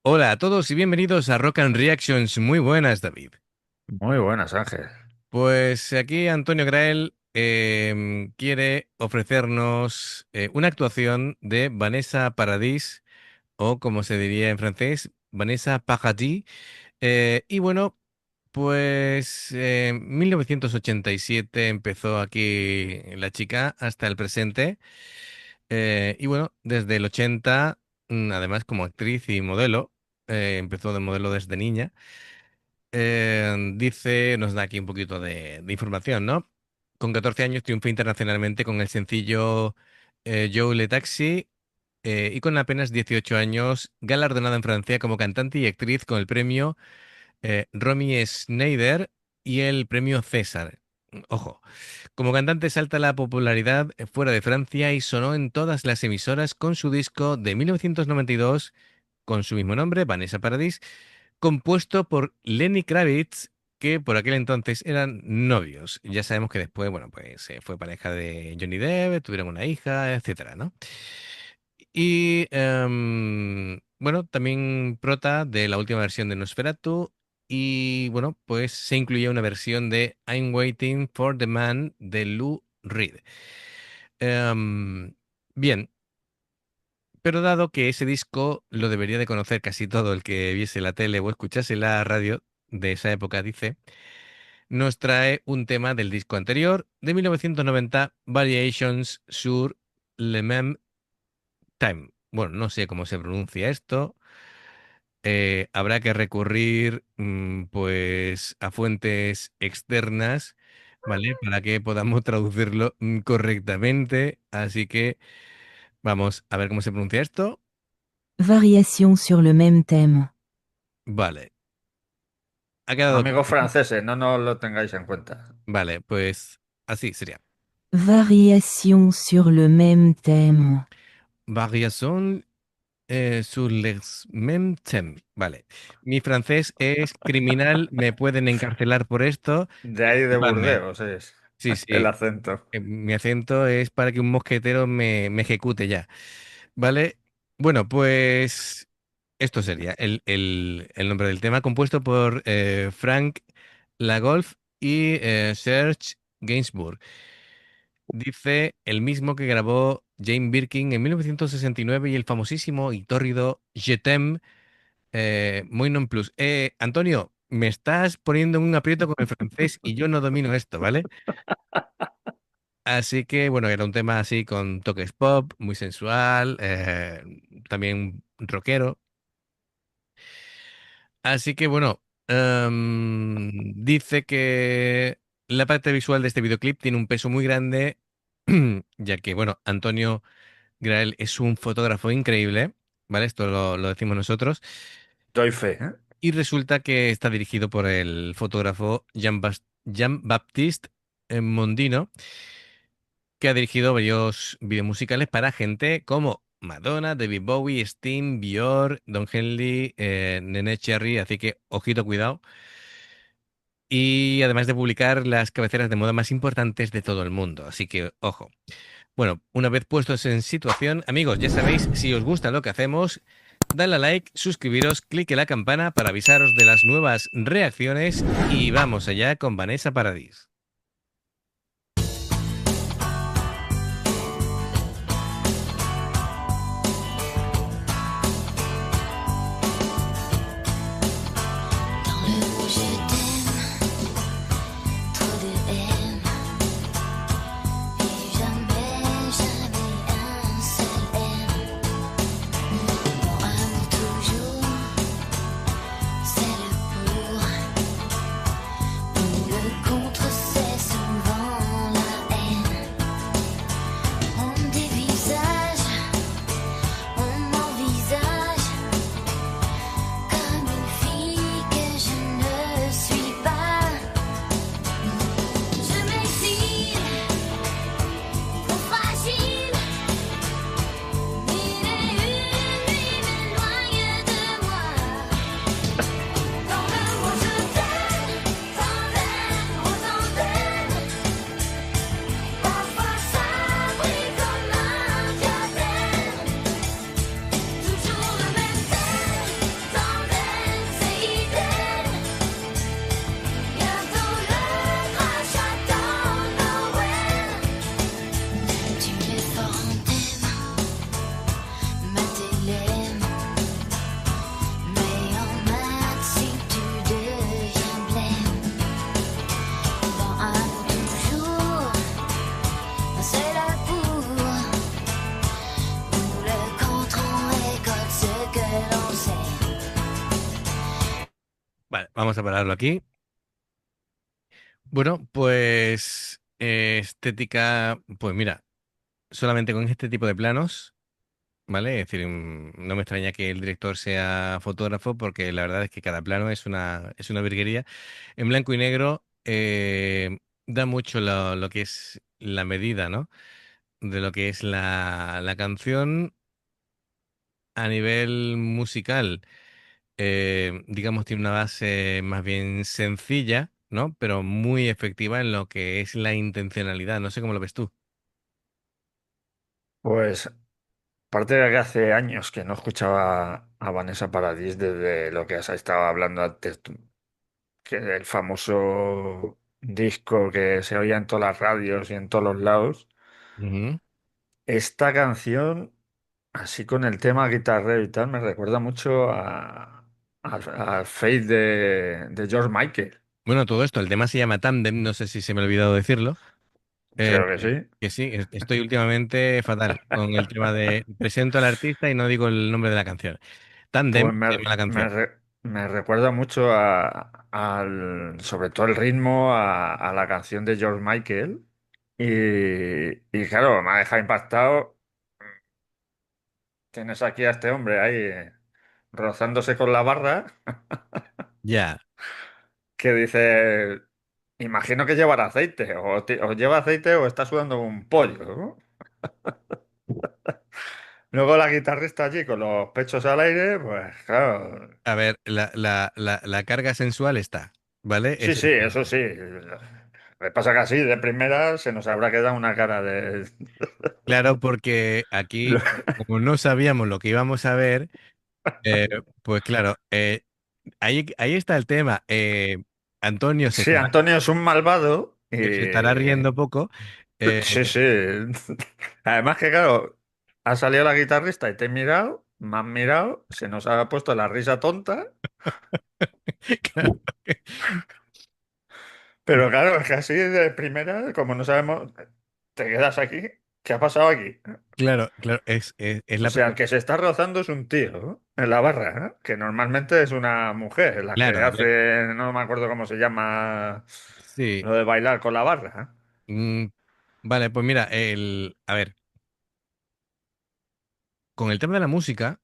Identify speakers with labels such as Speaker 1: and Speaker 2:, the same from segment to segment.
Speaker 1: Hola a todos y bienvenidos a Rock and Reactions. Muy buenas, David.
Speaker 2: Muy buenas, Ángel.
Speaker 1: Pues aquí Antonio Grael quiere ofrecernos una actuación de Vanessa Paradis, o como se diría en francés, Vanessa Paradis. Y bueno, pues en 1987 empezó aquí la chica hasta el presente. Y bueno, desde el 80, además como actriz y modelo, empezó de modelo desde niña. Nos da aquí un poquito de información, ¿no? Con 14 años triunfó internacionalmente con el sencillo Joe Le Taxi, y con apenas 18 años galardonada en Francia como cantante y actriz con el premio Romy Schneider y el premio César. Ojo, como cantante salta la popularidad fuera de Francia y sonó en todas las emisoras con su disco de 1992 con su mismo nombre, Vanessa Paradis, compuesto por Lenny Kravitz, que por aquel entonces eran novios. Ya sabemos que después, bueno, pues fue pareja de Johnny Depp, tuvieron una hija, etcétera, ¿no? Y bueno, también prota de la última versión de Nosferatu. Y bueno, pues se incluía una versión de I'm Waiting for the Man de Lou Reed. Em, Bien, pero dado que ese disco lo debería de conocer casi todo el que viese la tele o escuchase la radio de esa época, dice, nos trae un tema del disco anterior, de 1990, Variations sur le même time. Bueno, no sé cómo se pronuncia esto. Habrá que recurrir, pues, a fuentes externas, ¿vale? Para que podamos traducirlo correctamente. Así que vamos a ver cómo se pronuncia esto.
Speaker 3: Variation sur le même thème.
Speaker 1: Vale. Ha quedado
Speaker 2: Amigos
Speaker 1: claro.
Speaker 2: franceses, no nos lo tengáis en cuenta.
Speaker 1: Vale, pues así sería.
Speaker 3: Variation sur le même thème.
Speaker 1: Variación sur les mêmes thèmes. Vale. Mi francés es criminal, me pueden encarcelar por esto.
Speaker 2: De ahí de
Speaker 1: Disculpadme.
Speaker 2: Burdeos es
Speaker 1: Sí,
Speaker 2: el
Speaker 1: sí.
Speaker 2: acento.
Speaker 1: Mi acento es para que un mosquetero me ejecute ya. ¿Vale? Bueno, pues esto sería el nombre del tema, compuesto por Frank Lagolf y Serge Gainsbourg. Dice el mismo que grabó Jane Birkin en 1969 y el famosísimo y tórrido Je t'aime, muy non plus. Antonio, me estás poniendo en un aprieto con el francés y yo no domino esto, ¿vale? Así que, bueno, era un tema así con toques pop, muy sensual, también rockero. Así que, bueno, dice que la parte visual de este videoclip tiene un peso muy grande, ya que, bueno, Antonio Grael es un fotógrafo increíble, ¿vale? Esto lo decimos nosotros.
Speaker 2: Doy fe, ¿eh?
Speaker 1: Y resulta que está dirigido por el fotógrafo Jean-Baptiste Mondino, que ha dirigido varios videos musicales para gente como Madonna, David Bowie, Sting, Björk, Don Henley, Nene Cherry, así que ojito, cuidado. Y además de publicar las cabeceras de moda más importantes de todo el mundo, así que ojo. Bueno, una vez puestos en situación, amigos, ya sabéis, si os gusta lo que hacemos, dale a like, suscribiros, clique la campana para avisaros de las nuevas reacciones y vamos allá con Vanessa Paradis.
Speaker 4: Dans le je t'aime, trop de haine, et jamais, jamais un seul aime. Mon amour toujours, c'est le pour, ou le contre.
Speaker 1: Vale, vamos a pararlo aquí. Bueno, pues estética, pues mira, solamente con este tipo de planos, ¿vale? Es decir, no me extraña que el director sea fotógrafo porque la verdad es que cada plano es una virguería. En blanco y negro da mucho lo que es la medida, ¿no? De lo que es la canción a nivel musical. Digamos, tiene una base más bien sencilla, ¿no? Pero muy efectiva en lo que es la intencionalidad. No sé cómo lo ves tú.
Speaker 2: Pues, aparte de que hace años que no escuchaba a Vanessa Paradis desde lo que has estado hablando antes, que el famoso disco que se oía en todas las radios y en todos los lados.
Speaker 1: Ujú.
Speaker 2: Esta canción, así con el tema guitarrero y tal, me recuerda mucho al Fade de George Michael.
Speaker 1: Bueno, todo esto, el tema se llama Tandem, no sé si se me ha olvidado decirlo. Eh,
Speaker 2: Creo que sí.
Speaker 1: que sí, estoy últimamente fatal con el tema de presento al artista y no digo el nombre de la canción. Tandem
Speaker 2: Pues
Speaker 1: se llama la canción.
Speaker 2: me recuerda mucho sobre todo el ritmo, a la canción de George Michael. Y claro, me ha dejado impactado. Tienes aquí a este hombre ahí rozándose con la barra
Speaker 1: Ya,
Speaker 2: que dice, imagino que llevará aceite, o lleva aceite o está sudando un pollo, ¿no? Luego la guitarrista allí con los pechos al aire, pues claro.
Speaker 1: a ver, la carga sensual está, ¿vale?
Speaker 2: Sí, sí, eso sí. Me pasa que así, de primera, se nos habrá quedado una cara de...
Speaker 1: Claro, porque aquí, como no sabíamos lo que íbamos a ver, eh, pues claro, ahí está el tema. Antonio
Speaker 2: Sí, Antonio es un malvado y...
Speaker 1: se estará riendo poco.
Speaker 2: Sí,
Speaker 1: eh,
Speaker 2: sí. Además que, claro, ha salido la guitarrista y te he mirado, me han mirado, se nos ha puesto la risa tonta,
Speaker 1: claro,
Speaker 2: pero claro, es que así de primera, como no sabemos, te quedas aquí. ¿Qué ha pasado aquí?
Speaker 1: claro, es
Speaker 2: O
Speaker 1: la
Speaker 2: sea, el
Speaker 1: primera.
Speaker 2: que se está rozando es un tío, ¿no? En la barra, ¿eh? Que normalmente es una mujer la que
Speaker 1: Claro,
Speaker 2: hace, no me acuerdo cómo se llama,
Speaker 1: sí.
Speaker 2: lo de bailar con la barra.
Speaker 1: mm, vale, pues mira, a ver, con el tema de la música,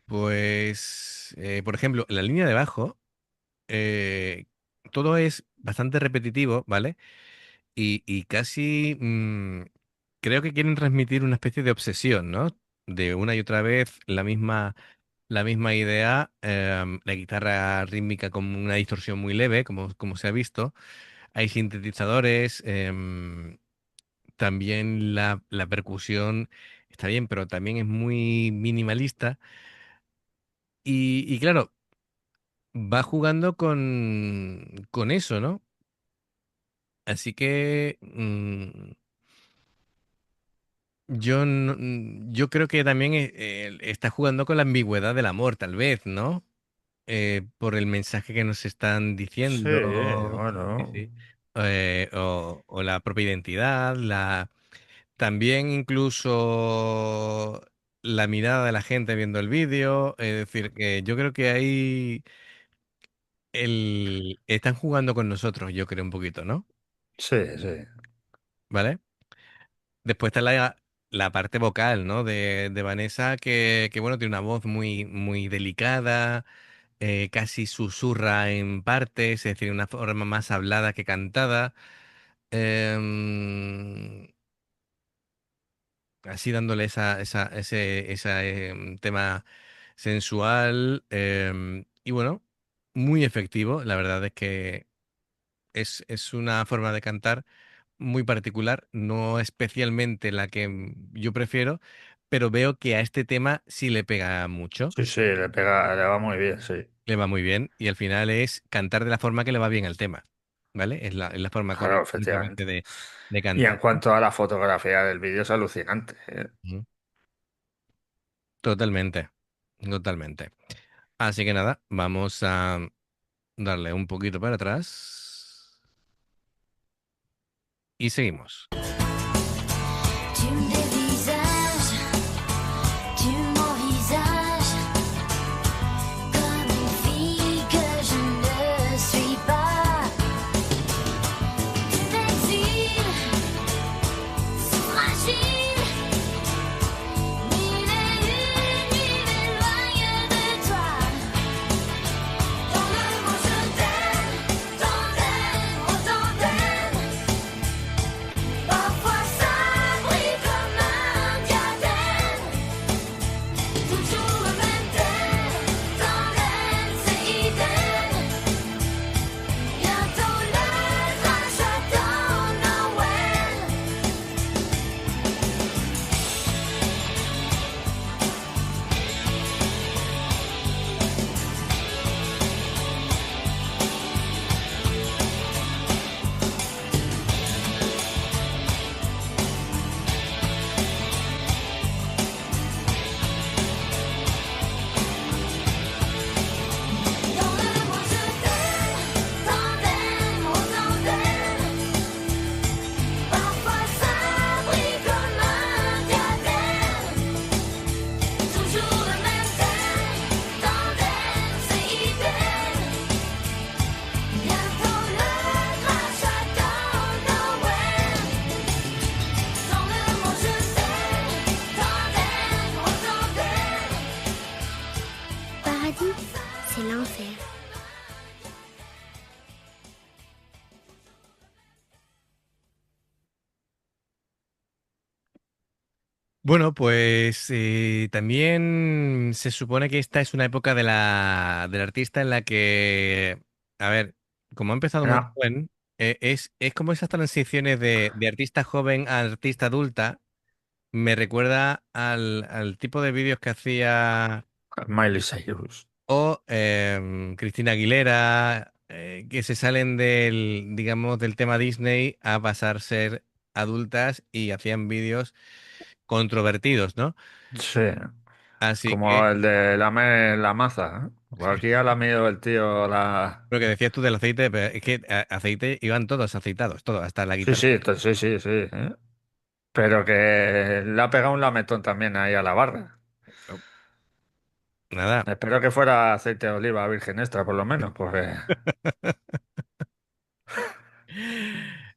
Speaker 1: pues, por ejemplo, la línea de bajo, eh, todo es bastante repetitivo, ¿vale? Y casi creo que quieren transmitir una especie de obsesión, ¿no? De una y otra vez la misma idea, la guitarra rítmica con una distorsión muy leve, como se ha visto. Hay sintetizadores, también la percusión está bien, pero también es muy minimalista. Y claro, va jugando con eso, ¿no? Así que yo creo que también está jugando con la ambigüedad del amor, tal vez, ¿no? Por el mensaje que nos están
Speaker 2: Sí,
Speaker 1: diciendo, sí,
Speaker 2: bueno,
Speaker 1: sí. O la propia identidad, también incluso la mirada de la gente viendo el vídeo, es decir, que yo creo que ahí están jugando con nosotros, yo creo un poquito, ¿no?
Speaker 2: sí, sí,
Speaker 1: ¿Vale? Después está la parte vocal, ¿no? De Vanessa, bueno, tiene una voz muy delicada, casi susurra en partes, es decir, una forma más hablada que cantada. em, Así dándole ese tema sensual, y bueno, muy efectivo. La verdad es que es una forma de cantar muy particular, no especialmente la que yo prefiero, pero veo que a este tema sí le pega mucho,
Speaker 2: sí, sí, le pega, le va muy bien, sí.
Speaker 1: le va muy bien y al final es cantar de la forma que le va bien al tema, ¿vale? Es la forma
Speaker 2: Claro,
Speaker 1: correcta únicamente
Speaker 2: efectivamente.
Speaker 1: de
Speaker 2: Y en
Speaker 1: cantar.
Speaker 2: cuanto a la fotografía del vídeo es alucinante, ¿eh?
Speaker 1: Ujú. Totalmente, totalmente. Así que nada, vamos a darle un poquito para atrás y seguimos.
Speaker 4: Tu me dévisages, tu m'envisages comme une fille
Speaker 5: paradis, c'est l'enfer.
Speaker 1: Bueno, pues también se supone que esta es una época del artista en la que, a ver, como ha empezado muy
Speaker 2: Ya,
Speaker 1: joven, es como esas transiciones de artista joven a artista adulta. Me recuerda al tipo de vídeos que hacía
Speaker 2: Miley Cyrus.
Speaker 1: o Cristina Aguilera, que se salen del, digamos, del tema Disney a pasar a ser adultas y hacían vídeos controvertidos, ¿no?
Speaker 2: Sí,
Speaker 1: Así
Speaker 2: como
Speaker 1: que
Speaker 2: el de la maza. ¿Eh? Por aquí ha lamido el tío la...
Speaker 1: lo que decías tú del aceite, pero es que aceite iban todos aceitados, todos, hasta la
Speaker 2: Sí,
Speaker 1: guitarra.
Speaker 2: sí, sí, sí, sí. ¿Eh? Pero que le ha pegado un lametón también ahí a la barra.
Speaker 1: Oh, nada.
Speaker 2: Espero que fuera aceite de oliva virgen extra, por lo menos, porque...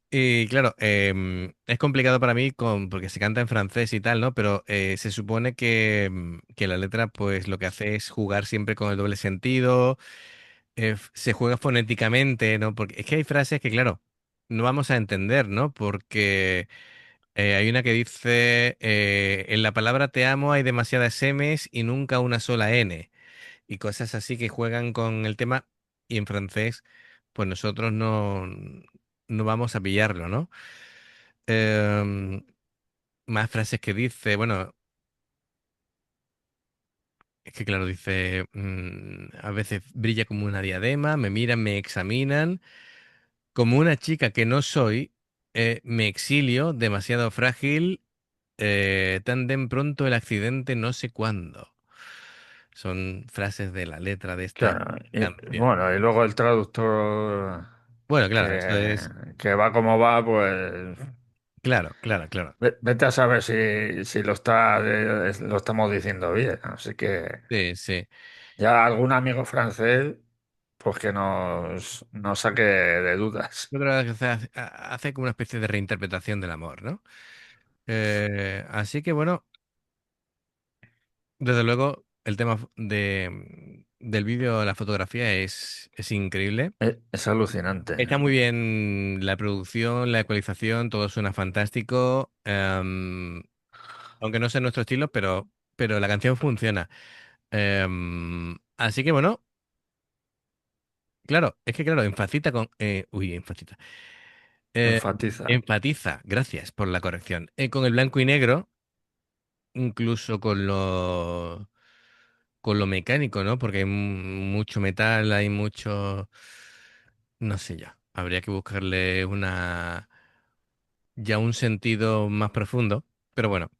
Speaker 1: Y claro, es complicado para mí porque se canta en francés y tal, ¿no? Pero se supone que la letra, pues lo que hace es jugar siempre con el doble sentido, se juega fonéticamente, ¿no? Porque es que hay frases que, claro, no vamos a entender, ¿no? Porque hay una que dice, en la palabra te amo hay demasiadas M's y nunca una sola N. Y cosas así que juegan con el tema y en francés, pues nosotros no vamos a pillarlo, ¿no? Em, Más frases que dice, bueno, es que claro, dice, a veces brilla como una diadema, me miran, me examinan, como una chica que no soy, me exilio, demasiado frágil, tan de pronto el accidente, no sé cuándo. Son frases de la letra de esta
Speaker 2: Claro, y,
Speaker 1: canción.
Speaker 2: bueno, y luego el traductor
Speaker 1: Bueno, claro, eso
Speaker 2: que,
Speaker 1: es,
Speaker 2: que va como va, pues
Speaker 1: claro, claro, claro.
Speaker 2: vete a saber si lo estamos diciendo bien. Así que
Speaker 1: Sí, sí.
Speaker 2: ya algún amigo francés, pues que nos saque de dudas.
Speaker 1: Yo creo que hace como una especie de reinterpretación del amor, ¿no? Así que bueno, desde luego el tema del vídeo, la fotografía es increíble.
Speaker 2: Es alucinante.
Speaker 1: Está muy bien la producción, la ecualización, todo suena fantástico. Aunque no sea nuestro estilo, pero la canción funciona. Así que bueno, claro, es que claro, enfatiza con... uy, enfatiza. Eh,
Speaker 2: Enfatiza.
Speaker 1: Enfatiza, gracias por la corrección. Con el blanco y negro, incluso con lo mecánico, ¿no? Porque hay mucho metal, hay mucho, no sé ya. Habría que buscarle ya un sentido más profundo. Pero bueno,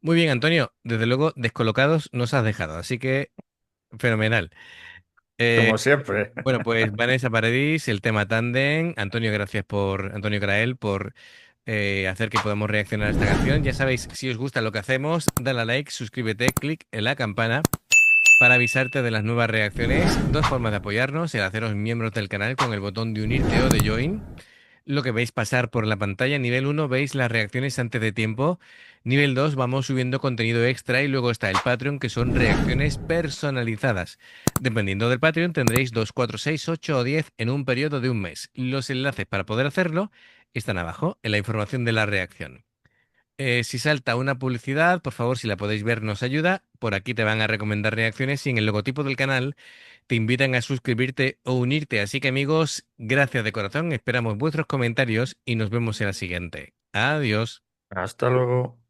Speaker 1: muy bien, Antonio. Desde luego, descolocados nos has dejado, así que fenomenal. Eh,
Speaker 2: Como siempre.
Speaker 1: bueno, pues Vanessa Paradis, el tema Tandem. Antonio, gracias Antonio Grael, por hacer que podamos reaccionar a esta canción. Ya sabéis, si os gusta lo que hacemos, dale a like, suscríbete, clic en la campana para avisarte de las nuevas reacciones. Dos formas de apoyarnos: el haceros miembros del canal con el botón de unirte o de join. Lo que veis pasar por la pantalla. Nivel uno veis las reacciones antes de tiempo. Nivel 2 vamos subiendo contenido extra y luego está el Patreon, que son reacciones personalizadas. Dependiendo del Patreon tendréis 2, 4, 6, 8 o 10 en un periodo de un mes. Los enlaces para poder hacerlo están abajo en la información de la reacción. Si salta una publicidad, por favor, si la podéis ver, nos ayuda. Por aquí te van a recomendar reacciones y en el logotipo del canal te invitan a suscribirte o unirte. Así que amigos, gracias de corazón, esperamos vuestros comentarios y nos vemos en la siguiente. Adiós.
Speaker 2: Hasta luego.